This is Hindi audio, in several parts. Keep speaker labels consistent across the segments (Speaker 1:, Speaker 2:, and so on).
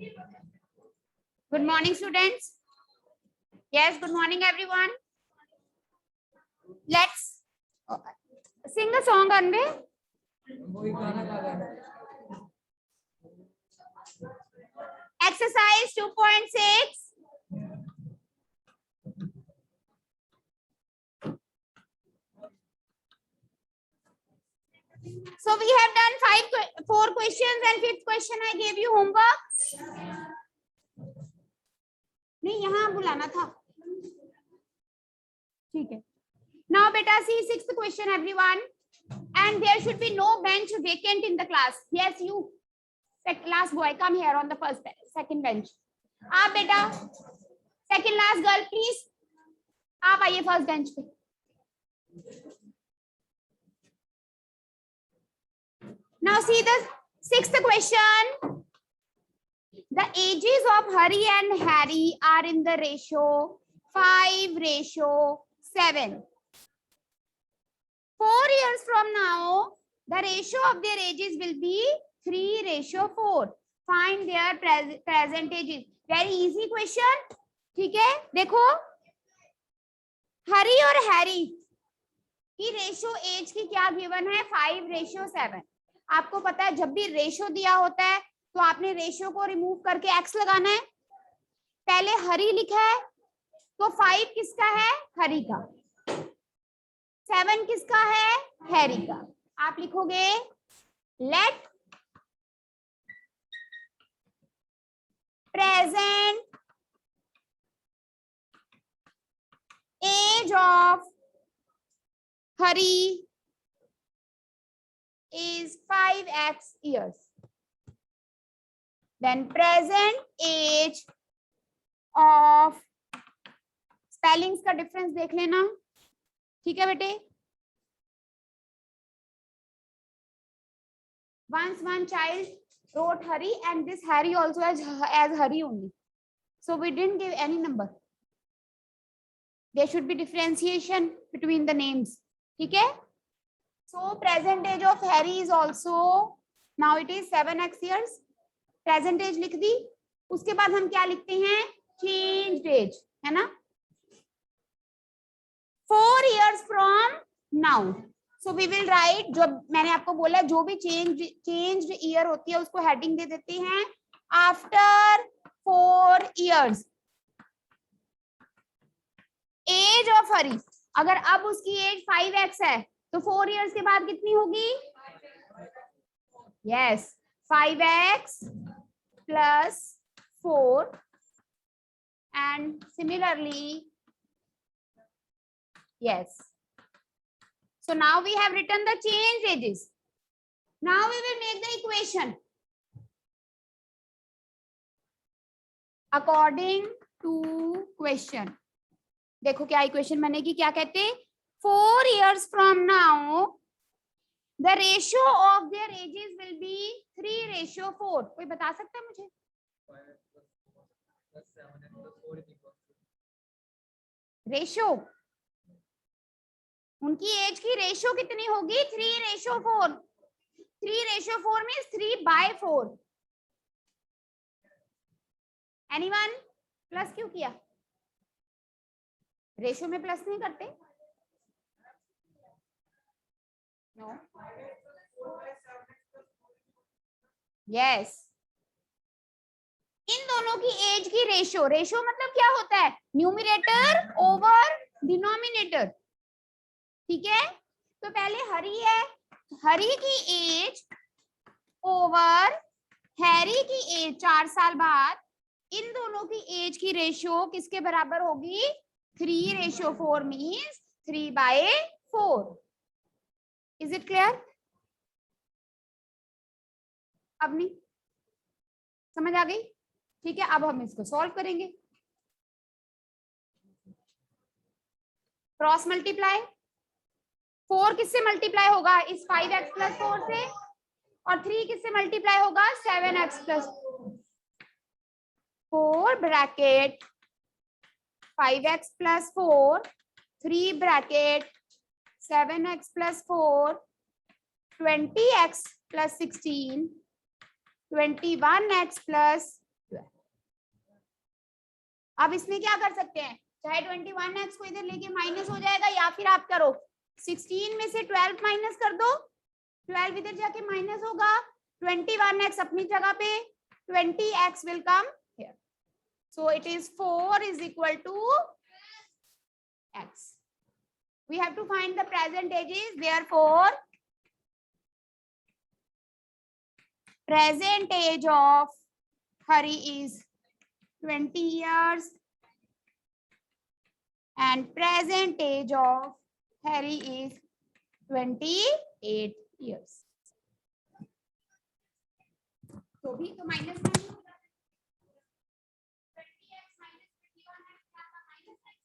Speaker 1: Good morning, students. Yes, good morning, everyone. Let's sing a song, Anve. Exercise 2.6. So we have done 4 questions and 5th question I gave you homework. नहीं यहाँ बुलाना था. ठीक है. Now beta see 6th question everyone, and there should be no bench vacant in the class. Yes, you last boy come here on the second bench. आप बेटा second last girl please आप आइए first bench पे. Now see the 6th question. The ages of Hari and Harry are in the ratio 5:7. 4 years from now, the ratio of their ages will be 3:4. Find their present ages. Very easy question. ठीक है, देखो हरी और हैरी की रेशियो एज की क्या गिवन है 5:7. आपको पता है जब भी रेशियो दिया होता है तो आपने रेशियो को रिमूव करके एक्स लगाना है. पहले हरी लिखा है तो 5 किसका है हरी का, 7 किसका है हैरी का. आप लिखोगे let present age of Hari is 5x years. Then present age of, spellings का डिफरेंस देख लेना. ठीक है बेटे. Once one child wrote Hari and this Harry also as Hari only. So we didn't give any number. There should be differentiation between the names. ठीक है. So present age of Harry is also, now it is 7x years. Present age लिख दी. उसके बाद हम क्या लिखते हैं changed age, है ना. 4 years from now. So we will write, जो मैंने आपको बोला जो भी changed year होती है उसको heading दे देते हैं after 4 years. Age of Hari, अगर अब उसकी एज 5x है तो 4 years के बाद कितनी होगी. Yes, 5x plus 4 and similarly yes. So now we have written the changed ages. Now we will make the equation according to question. देखो क्या इक्वेशन बनेगी, क्या कहते हैं 4 years from now the ratio of their ages will be 3:4. कोई बता सकता है मुझे. रेशियो उनकी एज की रेशियो कितनी होगी 3:4. 3:4 मीन्स 3/4. एनीवन प्लस क्यों किया, रेशियो में प्लस नहीं करते. No. Yes. इन दोनों की एज की रेशियो, रेशियो मतलब क्या होता है न्यूमरेटर ओवर डिनोमिनेटर. ठीक है, तो पहले हरी है, हरी की एज ओवर हैरी की एज 4 साल बाद, इन दोनों की एज की रेशियो किसके बराबर होगी 3:4 मीन्स 3/4. Is it clear? अब नहीं समझ आ गई. ठीक है, अब हम इसको सॉल्व करेंगे. क्रॉस मल्टीप्लाई, 4 किससे मल्टीप्लाई होगा इस 5x + 4 से, और 3 किससे मल्टीप्लाई होगा 7x + 4 bracket 5x + 4 3 bracket 7x + 4 20x + 16 21x + 12. अब इसमें क्या कर सकते हैं, चाहे 21x को इधर लेके माइनस हो जाएगा, या फिर आप करो 16 में से 12 माइनस कर दो, 12 इधर जाके माइनस होगा, 21x अपनी जगह पे, 20x will come here. So it is 4 is equal to x. We have to find the present ages. Therefore, present age of Hari is 20 years and present age of Harry is 28 years. तो भी तो माइनस माइनस हो जाता है, 20x माइनस 21x क्या था, माइनस x,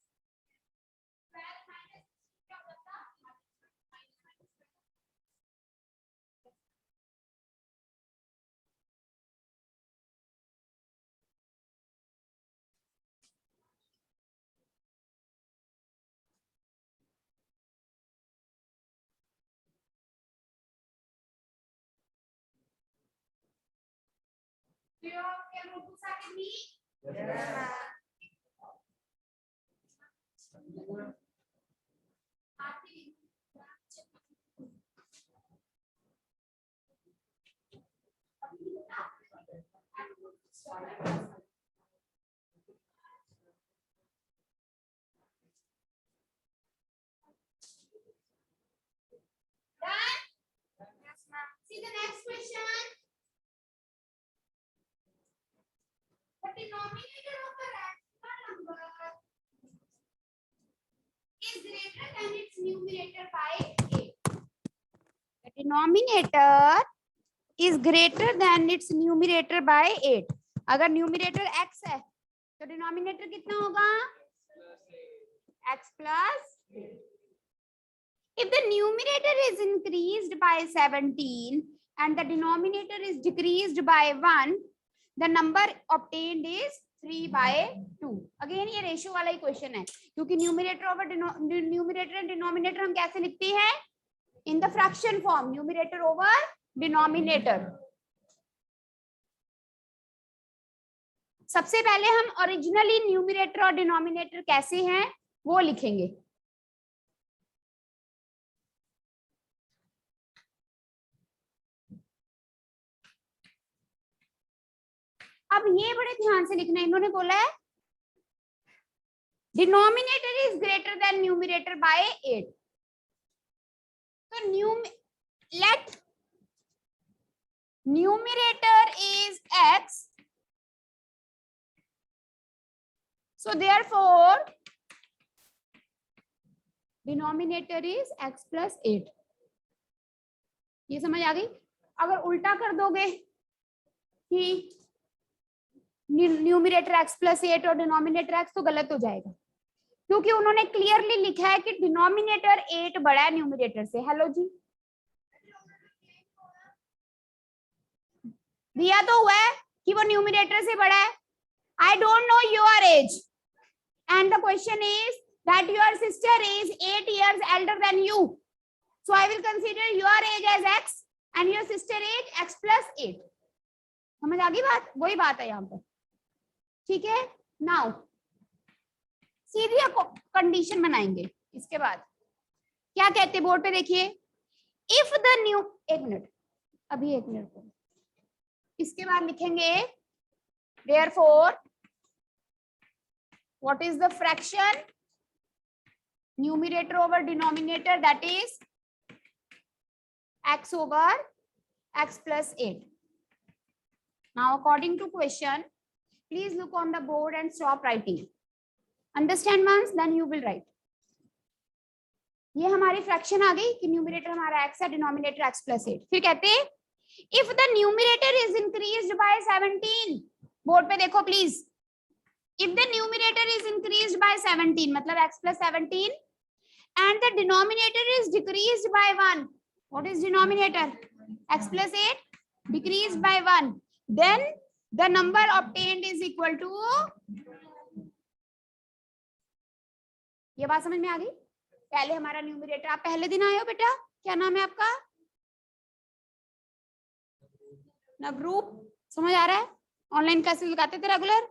Speaker 1: 12 माइनस क्या होता है, minus minus. Do you have notebooks with me? Yeah. See the next question. The denominator of a rational number is greater than its numerator by 8. The denominator is greater than its numerator by 8. अगर न्यूमिरेटर x है तो डिनोमिनेटर कितना होगा, x plus 8. If the numerator is increased by 17 and the denominator is decreased by 1, the number obtained is 3 by 2. Again ये रेशियो वाला ही क्वेश्चन है, क्योंकि numerator over numerator and denominator हम कैसे लिखते हैं, in the fraction form, numerator over denominator. सबसे पहले हम ओरिजिनली न्यूमिरेटर और डिनोमिनेटर कैसे हैं वो लिखेंगे. अब ये बड़े ध्यान से लिखना है, इन्होंने बोला है denominator is greater than numerator by 8. तो let numerator is x, so therefore denominator is x plus 8. ये समझ आ गई. अगर उल्टा कर दोगे कि न्यूमिरेटर x प्लस 8 और डिनोमिनेटर x, तो गलत हो जाएगा, क्योंकि उन्होंने क्लियरली लिखा है कि डिनोमिनेटर 8 बड़ा है न्यूमिरेटर से. हेलो जी, दिया तो हुआ है कि वो न्यूमिरेटर से बड़ा है. I don't know your age and the question is that your sister is 8 years elder than you, so I will consider your age as x and your sister age x plus 8. समझ आ गई बात, वही बात है यहाँ पर. ठीक है, नाउ सीधी कंडीशन बनाएंगे. इसके बाद क्या कहते बोर्ड पे देखिए, इफ द न्यू, एक मिनट, अभी एक मिनट को, इसके बाद लिखेंगे therefore what is the fraction, numerator over denominator, that is x over x plus 8. Now according to question, please look on the board and stop writing. Understand once, then you will write. ये हमारी फ्रैक्शन आ गई कि न्यूमिरेटर हमारा x है, डिनोमिनेटर x plus 8. फिर कहते हैं if the numerator is increased by 17, board पे देखो please. If the numerator is increased by 17, मतलब x plus 17, and the denominator is decreased by 1, what is denominator, x plus 8 decreased by 1, then the number obtained is equal to, ये बात समझ में आ गई. पहले हमारा न्यूमिरेटर, आप पहले दिन आए हो बेटा, क्या नाम है आपका, नवरूप. समझ आ रहा है, ऑनलाइन क्लासेस लगाते थे रेगुलर.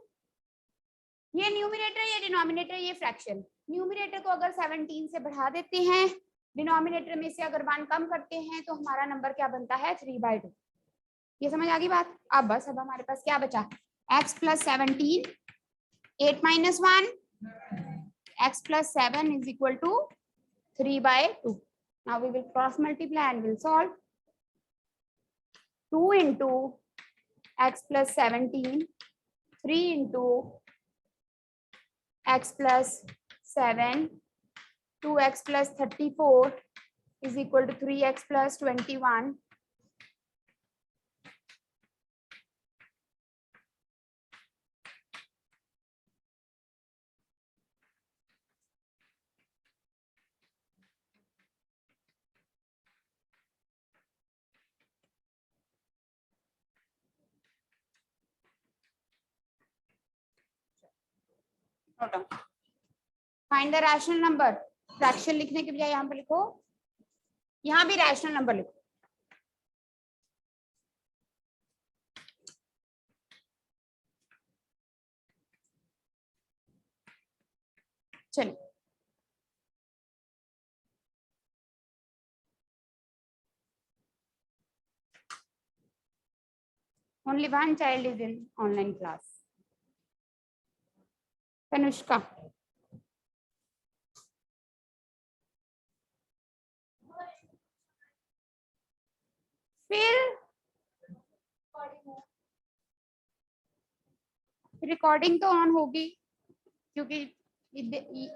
Speaker 1: ये न्यूमिनेटर, ये डिनोमिनेटर, ये फ्रैक्शन। न्यूमिनेटर को अगर 17 से बढ़ा देते हैं, डिनोमिनेटर में से अगर 1 कम करते हैं, तो हमारा नंबर क्या बनता है 3/2। ये समझ आ गई बात। अब बस अब हमारे पास क्या बचा, x + 17, 8 - 1, x + 7 = 3/2. Now we will cross multiply and we'll solve. 2 into x + 17, 3 into x + 7, 2x + 34 = 3x + 21. Find the rational number. Fraction लिखने के बजाय यहाँ पर लिखो, यहाँ भी रैशनल नंबर लिखो। चलिए, only one child is in online class. Tanushka. फिर रिकॉर्डिंग तो ऑन होगी, क्योंकि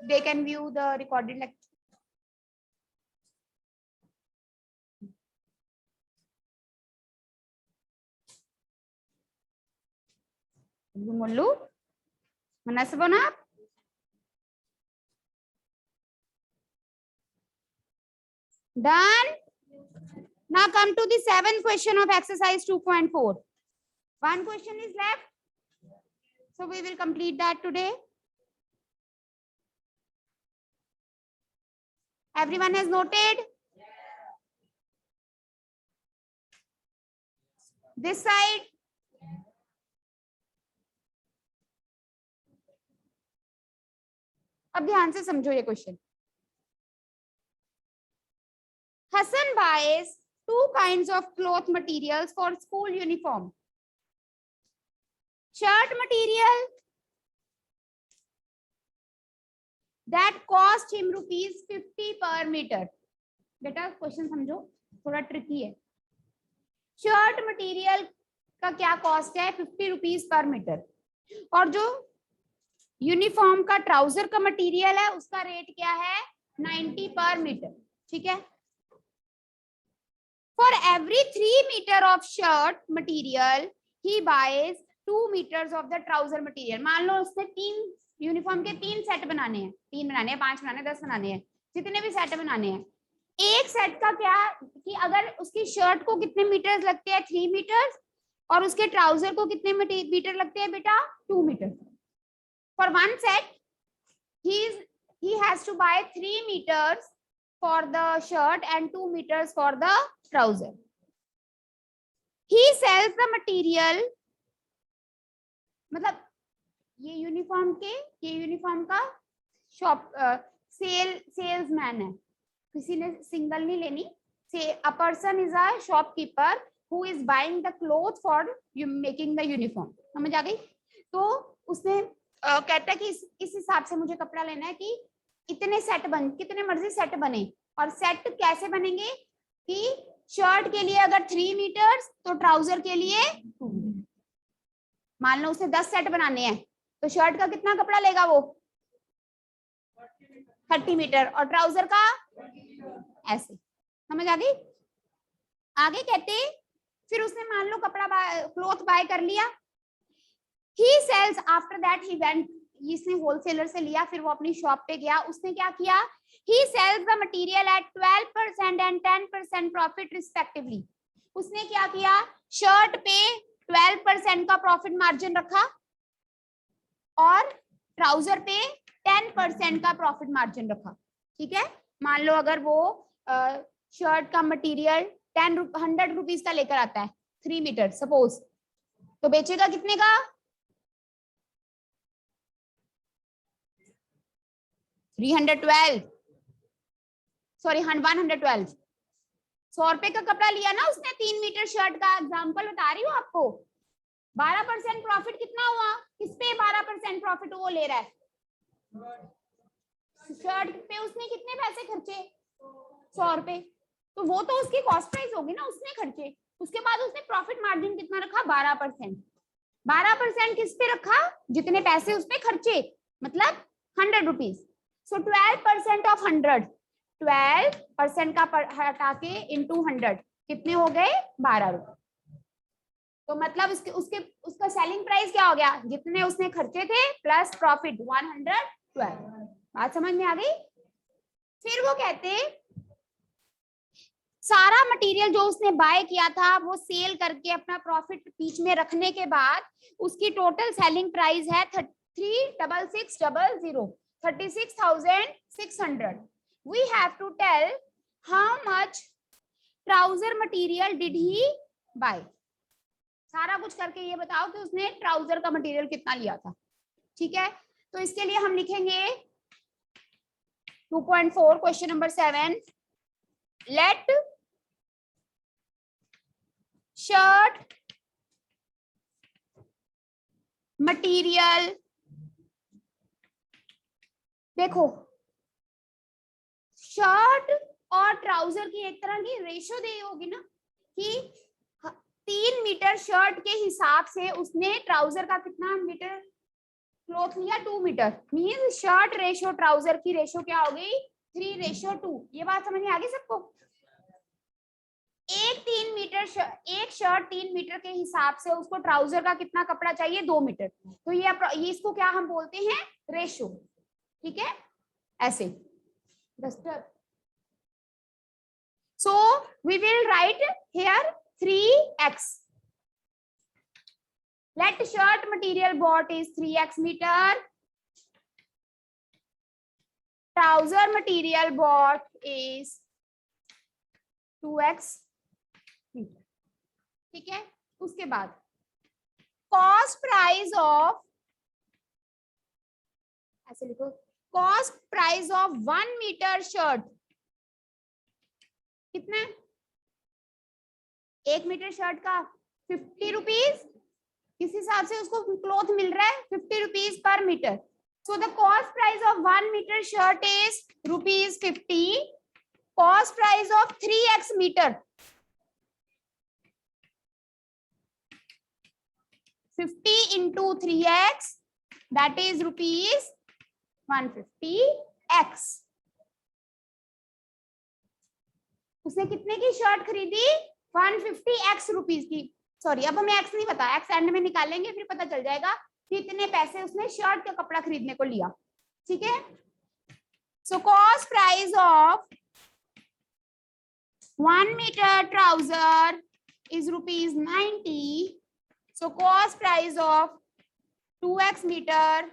Speaker 1: they can view the recorded lecture. Mullu मनसबना। Done. Now come to the 7th question of exercise 2.4. One question is left, so we will complete that today. Everyone has noted? This side. अब ध्यान से समझो ये question. Hassan buys 2 kinds of cloth materials for school uniform. Shirt material that cost him ₹50 per meter. बेटा क्वेश्चन समझो, थोड़ा ट्रिकी है। शर्ट मटेरियल का क्या कॉस्ट है 50 रुपीज पर मीटर, और जो यूनिफॉर्म का ट्राउजर का मटेरियल है उसका रेट क्या है 90 पर मीटर। ठीक है। For every 3 meter of shirt material, he buys 2 meters of the trouser material. मान लो उसने 3 यूनिफॉर्म के 3 सेट बनाने हैं, 3 बनाने हैं, 5 बनाने हैं, 10 बनाने हैं, जितने भी सेट बनाने हैं। एक सेट का क्या कि अगर उसकी शर्ट को कितने मीटर्स लगते हैं 3 मीटर्स, और उसके ट्राउजर को कितने मीटर लगते हैं बेटा 2 metre. For one set, he has to buy 3 meters for the shirt and 2 meters for the trouser. He sells the material, मतलब ये यूनिफॉर्म का शॉप सेल्समैन है, किसी ने सिंगल नहीं लेनी। A person is a shopkeeper who is buying the cloth for making the uniform. समझ आ गई। तो उसने कहता है कि इस हिसाब से मुझे कपड़ा लेना है कि इतने सेट बन, कितने मर्जी सेट बने, और सेट कैसे बनेंगे कि शर्ट के लिए अगर 3 मीटर्स तो ट्राउजर के लिए 2 मीटर। मान लो उसे 10 सेट बनाने हैं, तो शर्ट का कितना कपड़ा लेगा वो 30 मीटर, और ट्राउजर का ऐसे। समझ आ गई। आगे कहते फिर उसने मान लो कपड़ा क्लॉथ बाय कर लिया। He sells after that he went, इसने होलसेलर से लिया, फिर वो अपनी शॉप पे गया, उसने क्या किया he sells the material at 12% and 10% profit respectively. उसने क्या किया शर्ट पे 12% का प्रॉफिट मार्जिन रखा और ट्राउजर पे 10% का प्रॉफिट मार्जिन रखा। ठीक है। मान लो अगर वो शर्ट का मटेरियल 100 रुपीज का लेकर आता है 3 मीटर सपोज, तो बेचेगा कितने का 312, सॉरी 112। 100 रुपए का कपड़ा लिया ना उसने 3 मीटर शर्ट का, एग्जांपल बता रही हूँ आपको। 12% प्रॉफिट कितना हुआ, किस पे 12% प्रॉफिट वो ले रहा है, शर्ट पे उसने कितने पैसे खर्चे, 100 रुपए, तो वो तो उसकी कॉस्ट प्राइस होगी ना, उसने खर्चे। उसके बाद उसने प्रॉफिट मार्जिन कितना रखा, 12%। 12% किस पे रखा, जितने पैसे उसने खर्चे, मतलब 100 रुपीज। सो 12% ऑफ 100, 12% का हटा के इंटू 100 कितने हो गए, 12 रुपए। तो मतलब उसका सेलिंग प्राइस क्या हो गया, जितने उसने खर्चे थे प्लस प्रॉफिट 112। बात समझ में आ गई। फिर वो कहते सारा मटेरियल जो उसने बाय किया था वो सेल करके अपना प्रॉफिट बीच में रखने के बाद उसकी टोटल सेलिंग प्राइस है 36,600, 36,600। We have to tell how much trouser material did he buy। सारा कुछ करके ये बताओ कि उसने ट्राउजर का मटेरियल कितना लिया था। ठीक है, तो इसके लिए हम लिखेंगे 2.4 question number 7, let shirt material, देखो शर्ट और ट्राउजर की एक तरह की रेशो दी होगी ना कि 3 मीटर शर्ट के हिसाब से उसने ट्राउजर का कितना मीटर क्लॉथ लिया, 2 metre. Mean shirt ratio trouser की रेशो क्या हो गई, 3:2। ये बात समझ में आ गई सबको। एक शर्ट 3 मीटर के हिसाब से उसको ट्राउजर का कितना कपड़ा चाहिए, 2 मीटर। तो ये इसको क्या हम बोलते हैं, रेशो। ठीक है, ऐसे। So we will write here 3x। Let shirt material bought is 3x meter. Trouser material bought is 2x meter. ठीक है, उसके बाद cost price of, ऐसे लिखो, cost price of 1 meter shirt कितना है, 1 मीटर शर्ट का 50 रुपीज, किस हिसाब से उसको क्लॉथ मिल रहा है, 50 rupees per metre. So the cost price of 1 metre shirt is ₹50। Cost price of 3x metre, 50 into 3x, that is ₹150x। उसने कितने की शर्ट खरीदी, 150x रुपीज की। सॉरी, अब हमें x नहीं पता, x एंड में निकालेंगे फिर पता चल जाएगा कि इतने पैसे उसने शर्ट का कपड़ा खरीदने को लिया। ठीक है, so cost price of 1 metre trouser is ₹90। so cost price of 2x meter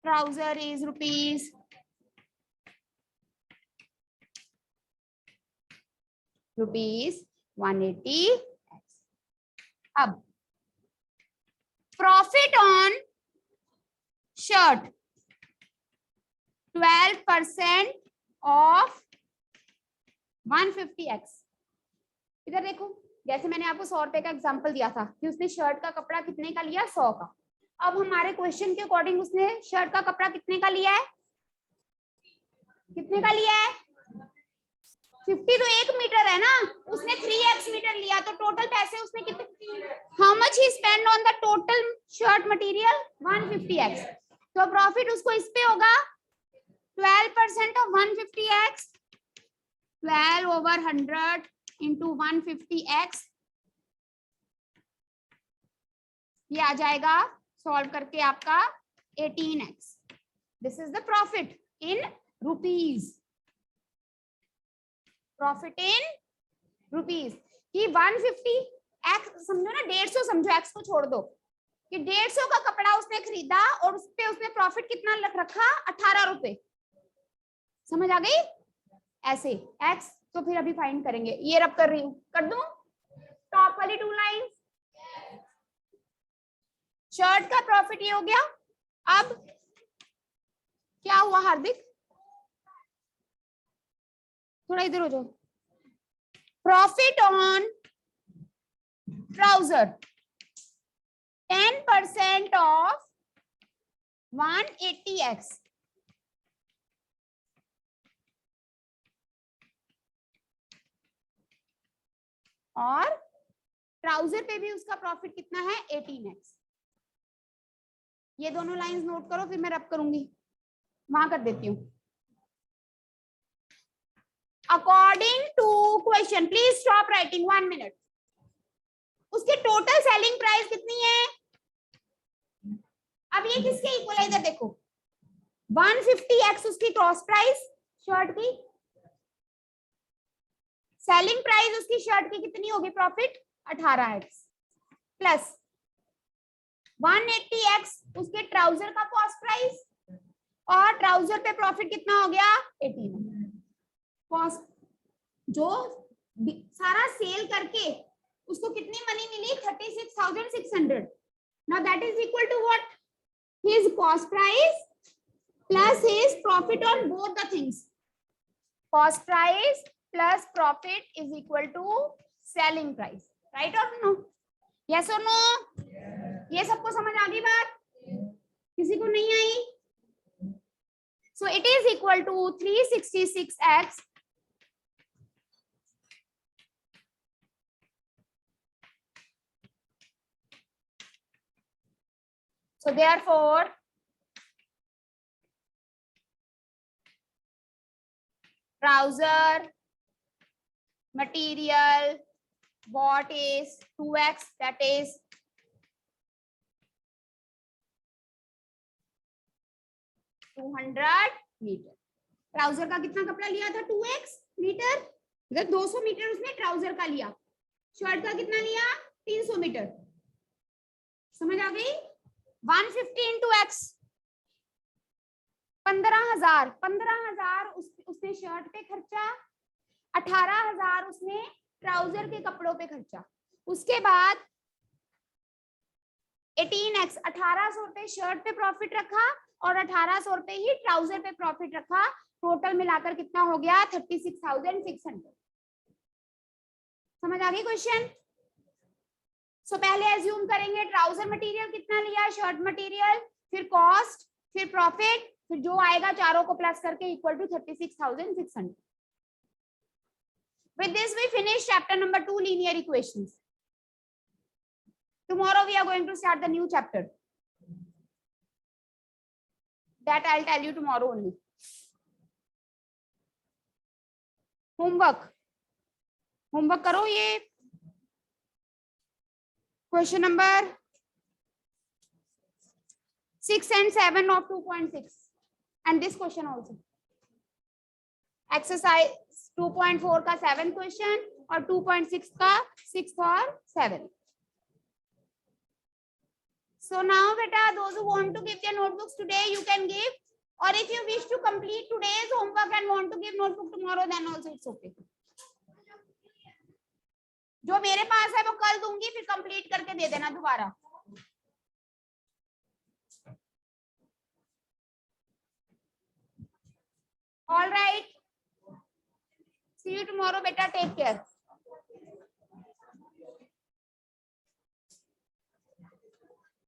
Speaker 1: trouser is ₹180। अब profit on shirt 12% of 150x। इधर देखो, जैसे मैंने आपको 100 रुपए का एग्जांपल दिया था कि उसने शर्ट का कपड़ा कितने का लिया, 100 का। अब हमारे क्वेश्चन के अकॉर्डिंग उसने शर्ट का कपड़ा कितने का लिया है, कितने का लिया है, 50 तो 1 मीटर है ना, उसने 3x मीटर लिया, तो टोटल पैसे उसने कितने, how much he spend on the total shirt material, 150x। तो प्रॉफिट उसको इस पे होगा 12% ऑफ 150x, 12/100 into 150x, ये आ जाएगा सॉल्व करके आपका 18x। This is the profit in rupees, profit in rupees कि 150x समझो ना, 150 समझो, x को छोड़ दो, कि 150 का कपड़ा उसने खरीदा और उस पे उसने प्रॉफिट कितना रखा, 18 रुपए। समझ आ गई, ऐसे x। तो फिर अभी फाइंड करेंगे, ये रब कर रही हूं, कर दूं टॉप वाली 2 लाइन। शर्ट का प्रॉफिट ये हो गया। अब क्या हुआ हार्दिक, थोड़ा इधर हो जाओ। Profit on trouser 10% of 180x और ट्राउजर पे भी उसका प्रॉफिट कितना है 18x। ये दोनों लाइंस नोट करो, फिर मैं रब करूंगी, वहां कर देती हूँ। According to question, please stop writing 1 minute. उसकी टोटल सेलिंग प्राइस कितनी है? अब ये किसके इक्वल है? इधर देखो, 150x उसकी कॉस्ट प्राइस शर्ट की। सेलिंग प्राइस उसकी शर्ट की कितनी होगी? प्रॉफिट 18x प्लस 180x उसके ट्राउजर का कॉस्ट प्राइस, और ट्राउजर पे प्रॉफिट कितना हो गया? 18। कॉस्ट जो सारा सेल करके उसको कितनी मनी मिली? 36,600। Now that is equal to what? His cost price plus his profit on both the things. Cost price plus profit is equal to selling price, right or no? Yes or no? ये सबको समझ आ गई बात? किसी को नहीं आई? So it is equal to 366x so therefore trouser material bought is 2x, that is 200 metre. Trouser का कितना कपड़ा लिया था? 2x मीटर, मतलब 200 मीटर उसने ट्राउजर का लिया। शर्ट का कितना लिया? 300 मीटर। समझ आ गई? 150 इंटू x 15,000। 15,000 उसने शर्ट पे खर्चा, 18,000 उसने ट्राउजर के कपड़ों पे खर्चा। उसके बाद 18x 1800 रुपए शर्ट पे प्रॉफिट रखा और 1800 रुपए ही ट्राउजर पे प्रॉफिट रखा। टोटल मिलाकर कितना हो गया? 36,600। समझ आ गई क्वेश्चन? सो पहले एज्यूम करेंगे ट्राउजर मटेरियल कितना लिया, शर्ट मटेरियल, फिर कॉस्ट, फिर प्रॉफिट, फिर जो आएगा चारों को प्लस करके equal to 36,600। With this we finish chapter number 2, linear equations. Tomorrow we are going to start the new chapter. That I'll tell you tomorrow only. Homework करो ये question number 6 and 7 of 2.6 and this question also. Exercise 2.4 का 7th question और 2.6 का 6th और 7th. So now beta, those who want to give their notebooks today you can give, or if you wish to complete today's homework and want to give notebook tomorrow then also it's okay. जो मेरे पास है वो कल दूंगी, फिर कंप्लीट करके दे देना दोबारा। All right, see you tomorrow beta, take care.